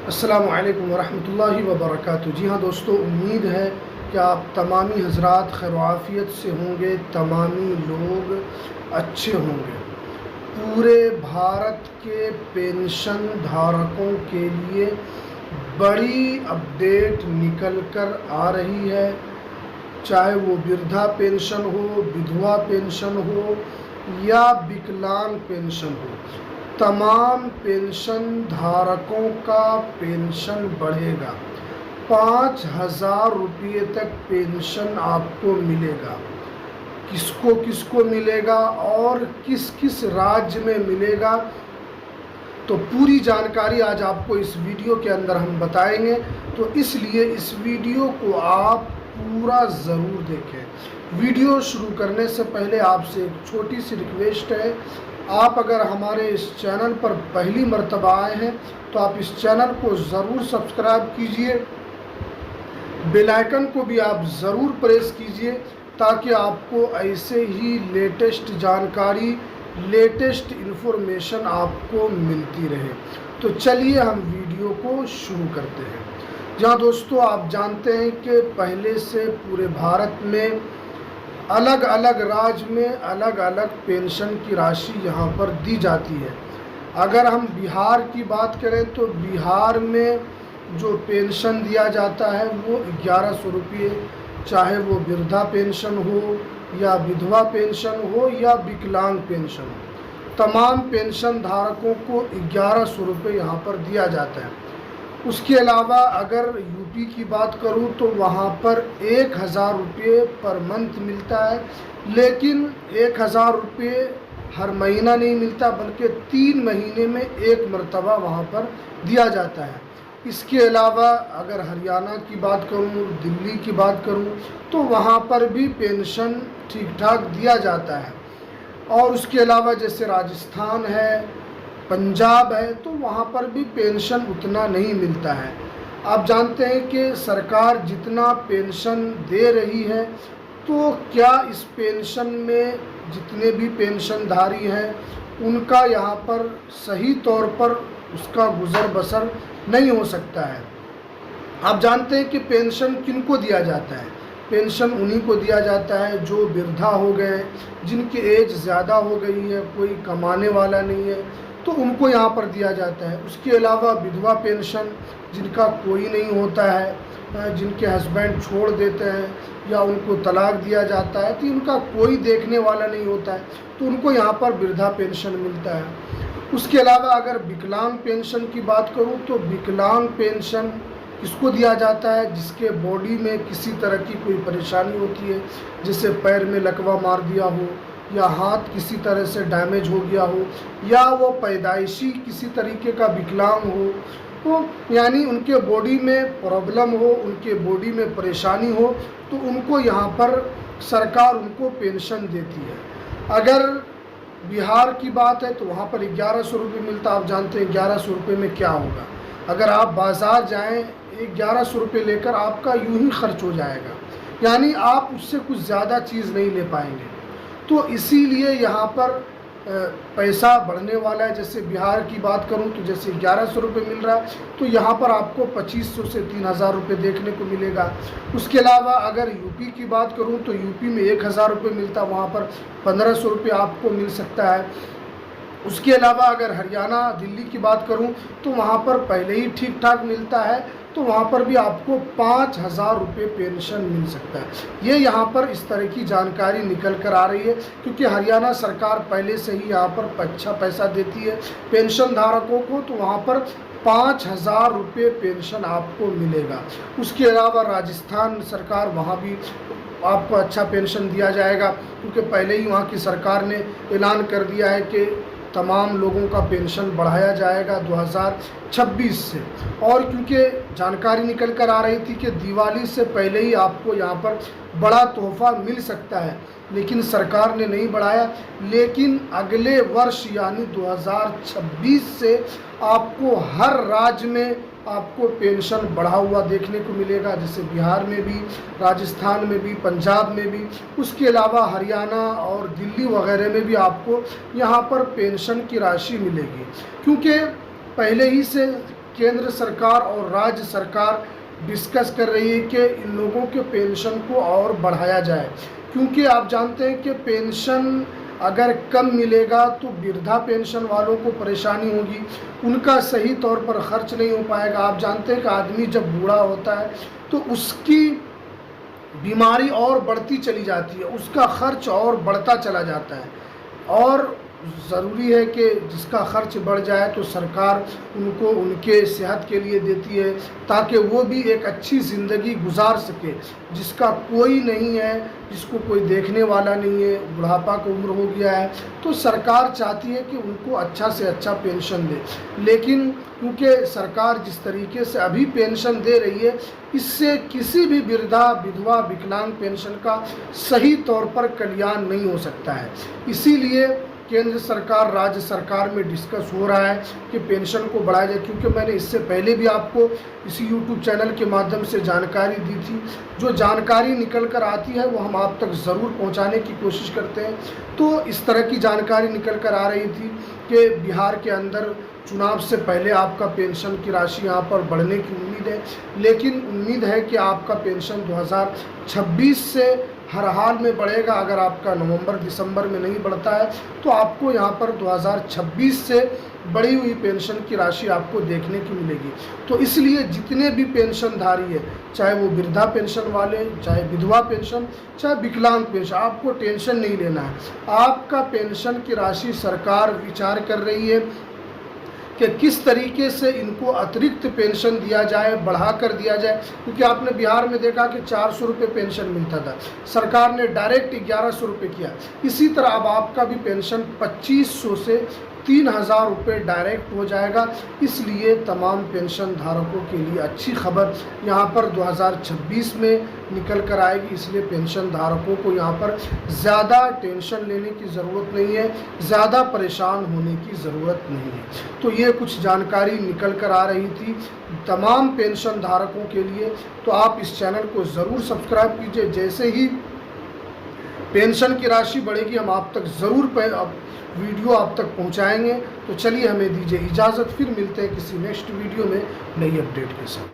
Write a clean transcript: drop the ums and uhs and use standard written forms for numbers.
अस्सलामु अलैकुम वरहमतुल्लाहि वबरकातुहू। जी हाँ दोस्तों, उम्मीद है कि आप तमामी हज़रात खैर आफ़ियत से होंगे, तमामी लोग अच्छे होंगे। पूरे भारत के पेंशन धारकों के लिए बड़ी अपडेट निकल कर आ रही है। चाहे वो वृद्धा पेंशन हो, विधवा पेंशन हो या विकलांग पेंशन हो, तमाम पेंशन धारकों का पेंशन बढ़ेगा। 5,000 रुपये तक पेंशन आपको मिलेगा। किसको किसको मिलेगा और किस किस राज्य में मिलेगा, तो पूरी जानकारी आज आपको इस वीडियो के अंदर हम बताएंगे। तो इसलिए इस वीडियो को आप पूरा ज़रूर देखें। वीडियो शुरू करने से पहले आपसे एक छोटी सी रिक्वेस्ट है, आप अगर हमारे इस चैनल पर पहली मर्तबा आए हैं तो आप इस चैनल को ज़रूर सब्सक्राइब कीजिए, बेल आइकन को भी आप ज़रूर प्रेस कीजिए ताकि आपको ऐसे ही लेटेस्ट जानकारी, लेटेस्ट इन्फॉर्मेशन आपको मिलती रहे। तो चलिए हम वीडियो को शुरू करते हैं। जहाँ दोस्तों आप जानते हैं कि पहले से पूरे भारत में अलग अलग राज्य में अलग अलग पेंशन की राशि यहाँ पर दी जाती है। अगर हम बिहार की बात करें तो बिहार में जो पेंशन दिया जाता है वो 1100 रुपये, चाहे वो वृद्धा पेंशन हो या विधवा पेंशन हो या विकलांग पेंशन हो, तमाम पेंशन धारकों को 1100 रुपये यहाँ पर दिया जाता है। उसके अलावा अगर यूपी की बात करूं तो वहाँ पर 1,000 रुपये पर मंथ मिलता है, लेकिन 1,000 रुपये हर महीना नहीं मिलता बल्कि 3 महीने में एक मरतबा वहाँ पर दिया जाता है। इसके अलावा अगर हरियाणा की बात करूं, दिल्ली की बात करूं तो वहाँ पर भी पेंशन ठीक ठाक दिया जाता है। और उसके अलावा जैसे राजस्थान है, पंजाब है, तो वहाँ पर भी पेंशन उतना नहीं मिलता है। आप जानते हैं कि सरकार जितना पेंशन दे रही है तो क्या इस पेंशन में जितने भी पेंशनधारी हैं उनका यहाँ पर सही तौर पर उसका गुजर बसर नहीं हो सकता है। आप जानते हैं कि पेंशन किनको दिया जाता है? पेंशन उन्हीं को दिया जाता है जो वृद्धा हो गए, जिनकी एज ज़्यादा हो गई है, कोई कमाने वाला नहीं है, तो उनको यहाँ पर दिया जाता है। उसके अलावा विधवा पेंशन जिनका कोई नहीं होता है, जिनके हस्बैंड छोड़ देते हैं या उनको तलाक दिया जाता है तो उनका कोई देखने वाला नहीं होता है, तो उनको यहाँ पर वृद्धा पेंशन मिलता है। उसके अलावा अगर विकलांग पेंशन की बात करूँ तो विकलांग पेंशन किसको दिया जाता है? जिसके बॉडी में किसी तरह की कोई परेशानी होती है, जैसे पैर में लकवा मार दिया हो या हाथ किसी तरह से डैमेज हो गया हो या वो पैदाइशी किसी तरीके का विकलांग हो, तो यानी उनके बॉडी में प्रॉब्लम हो, उनके बॉडी में परेशानी हो, तो उनको यहाँ पर सरकार उनको पेंशन देती है। अगर बिहार की बात है तो वहाँ पर 1100 रुपये मिलता। आप जानते हैं 1100 रुपये में क्या होगा? अगर आप बाज़ार जाएं 1100 रुपये लेकर आपका यूं ही खर्च हो जाएगा, यानी आप उससे कुछ ज़्यादा चीज़ नहीं ले पाएंगे। तो इसीलिए यहाँ पर पैसा बढ़ने वाला है। जैसे बिहार की बात करूँ तो जैसे 1100 रुपये मिल रहा है तो यहाँ पर आपको 2500 से 3,000 रुपये देखने को मिलेगा। उसके अलावा अगर यूपी की बात करूँ तो यूपी में 1,000 रुपये मिलता, वहाँ पर 1,500 रुपये आपको मिल सकता है। उसके अलावा अगर हरियाणा, दिल्ली की बात करूं तो वहाँ पर पहले ही ठीक ठाक मिलता है, तो वहाँ पर भी आपको 5,000 रुपये पेंशन मिल सकता है। ये यहाँ पर इस तरह की जानकारी निकल कर आ रही है क्योंकि हरियाणा सरकार पहले से ही यहाँ पर अच्छा पैसा देती है पेंशन धारकों को, तो वहाँ पर 5,000 रुपये पेंशन आपको मिलेगा। उसके अलावा राजस्थान सरकार, वहाँ भी आपको अच्छा पेंशन दिया जाएगा क्योंकि पहले ही वहाँ की सरकार ने ऐलान कर दिया है कि तमाम लोगों का पेंशन बढ़ाया जाएगा 2026 से। और क्योंकि जानकारी निकल कर आ रही थी कि दिवाली से पहले ही आपको यहाँ पर बड़ा तोहफा मिल सकता है, लेकिन सरकार ने नहीं बढ़ाया। लेकिन अगले वर्ष यानी 2026 से आपको हर राज्य में आपको पेंशन बढ़ा हुआ देखने को मिलेगा, जैसे बिहार में भी, राजस्थान में भी, पंजाब में भी। उसके अलावा हरियाणा और दिल्ली वगैरह में भी आपको यहाँ पर पेंशन की राशि मिलेगी, क्योंकि पहले ही से केंद्र सरकार और राज्य सरकार डिस्कस कर रही है कि इन लोगों के पेंशन को और बढ़ाया जाए, क्योंकि आप जानते हैं कि पेंशन अगर कम मिलेगा तो वृद्धा पेंशन वालों को परेशानी होगी, उनका सही तौर पर खर्च नहीं हो पाएगा। आप जानते हैं कि आदमी जब बूढ़ा होता है तो उसकी बीमारी और बढ़ती चली जाती है, उसका खर्च और बढ़ता चला जाता है, और ज़रूरी है कि जिसका खर्च बढ़ जाए तो सरकार उनको उनके सेहत के लिए देती है ताकि वो भी एक अच्छी ज़िंदगी गुजार सके। जिसका कोई नहीं है, जिसको कोई देखने वाला नहीं है, बुढ़ापा की उम्र हो गया है, तो सरकार चाहती है कि उनको अच्छा से अच्छा पेंशन दे। लेकिन क्योंकि सरकार जिस तरीके से अभी पेंशन दे रही है, इससे किसी भी वृद्धा, विधवा, विकलांग पेंशन का सही तौर पर कल्याण नहीं हो सकता है। इसीलिए केंद्र सरकार, राज्य सरकार में डिस्कस हो रहा है कि पेंशन को बढ़ाया जाए, क्योंकि मैंने इससे पहले भी आपको इसी यूट्यूब चैनल के माध्यम से जानकारी दी थी। जो जानकारी निकल कर आती है वो हम आप तक ज़रूर पहुंचाने की कोशिश करते हैं। तो इस तरह की जानकारी निकल कर आ रही थी कि बिहार के अंदर चुनाव से पहले आपका पेंशन की राशि यहाँ पर बढ़ने की उम्मीद है, लेकिन उम्मीद है कि आपका पेंशन 2026 से हर हाल में बढ़ेगा। अगर आपका नवंबर दिसंबर में नहीं बढ़ता है तो आपको यहाँ पर 2026 से बढ़ी हुई पेंशन की राशि आपको देखने की मिलेगी। तो इसलिए जितने भी पेंशनधारी है, चाहे वो वृद्धा पेंशन वाले, चाहे विधवा पेंशन, चाहे विकलांग पेंशन, आपको टेंशन नहीं लेना है। आपका पेंशन की राशि सरकार विचार कर रही है कि किस तरीके से इनको अतिरिक्त पेंशन दिया जाए, बढ़ा कर दिया जाए। क्योंकि आपने बिहार में देखा कि 400 रुपये पेंशन मिलता था, सरकार ने डायरेक्ट 1100 रुपये किया। इसी तरह अब आपका भी पेंशन 2500 से 3000 रुपये डायरेक्ट हो जाएगा। इसलिए तमाम पेंशन धारकों के लिए अच्छी खबर यहाँ पर 2026 में निकल कर आएगी। इसलिए पेंशन धारकों को यहाँ पर ज़्यादा टेंशन लेने की ज़रूरत नहीं है, ज़्यादा परेशान होने की ज़रूरत नहीं है। तो ये कुछ जानकारी निकल कर आ रही थी तमाम पेंशन धारकों के लिए। तो आप इस चैनल को ज़रूर सब्सक्राइब कीजिए। जैसे ही पेंशन की राशि बढ़ेगी हम आप तक ज़रूर वीडियो आप तक पहुंचाएंगे। तो चलिए हमें दीजिए इजाज़त, फिर मिलते हैं किसी नेक्स्ट वीडियो में नई अपडेट के साथ।